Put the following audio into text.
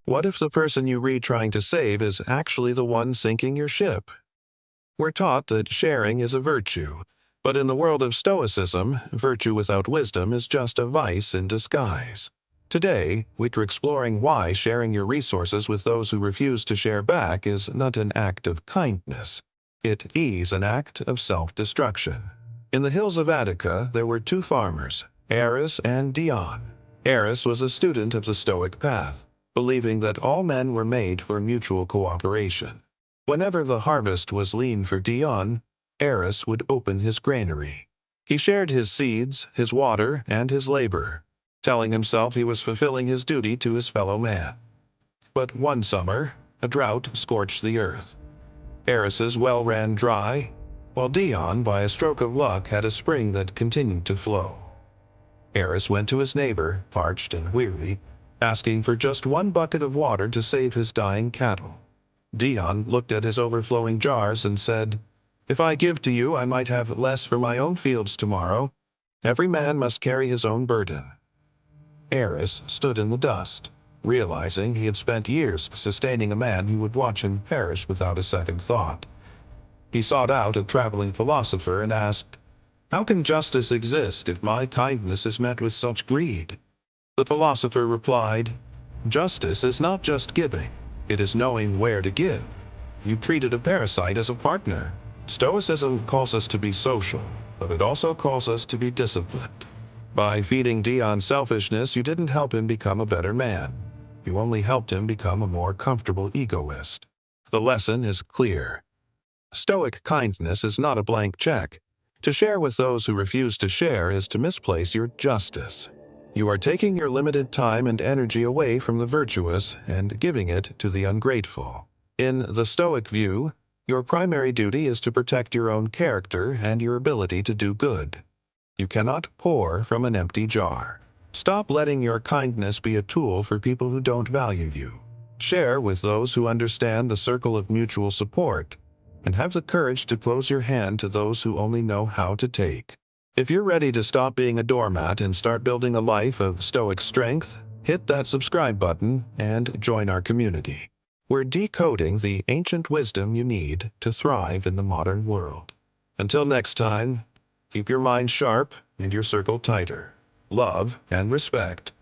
What if the person you read trying to save is actually the one sinking your ship? We're taught that sharing is a virtue, but in the world of Stoicism, virtue without wisdom is just a vice in disguise. Today, we're exploring why sharing your resources with those who refuse to share back is not an act of kindness. It is an act of self-destruction. In the hills of Attica, there were two farmers, Eris and Dion. Eris was a student of the Stoic path, believing that all men were made for mutual cooperation. Whenever the harvest was lean for Dion, Eris would open his granary. He shared his seeds, his water, and his labor, telling himself he was fulfilling his duty to his fellow man. But one summer, a drought scorched the earth. Eris's well ran dry, while Dion, by a stroke of luck, had a spring that continued to flow. Eris went to his neighbor, parched and weary, asking for just one bucket of water to save his dying cattle. Dion looked at his overflowing jars and said, "If I give to you, I might have less for my own fields tomorrow. Every man must carry his own burden." Eris stood in the dust, realizing he had spent years sustaining a man who would watch him perish without a second thought. He sought out a traveling philosopher and asked, "How can justice exist if my kindness is met with such greed?" The philosopher replied, "Justice is not just giving, it is knowing where to give. You treated a parasite as a partner." Stoicism calls us to be social, but it also calls us to be disciplined. By feeding Dion's selfishness, you didn't help him become a better man. You only helped him become a more comfortable egoist. The lesson is clear. Stoic kindness is not a blank check. To share with those who refuse to share is to misplace your justice. You are taking your limited time and energy away from the virtuous and giving it to the ungrateful. In the Stoic view, your primary duty is to protect your own character and your ability to do good. You cannot pour from an empty jar. Stop letting your kindness be a tool for people who don't value you. Share with those who understand the circle of mutual support, and have the courage to close your hand to those who only know how to take. If you're ready to stop being a doormat and start building a life of Stoic strength, hit that subscribe button and join our community. We're decoding the ancient wisdom you need to thrive in the modern world. Until next time, keep your mind sharp and your circle tighter. Love and respect.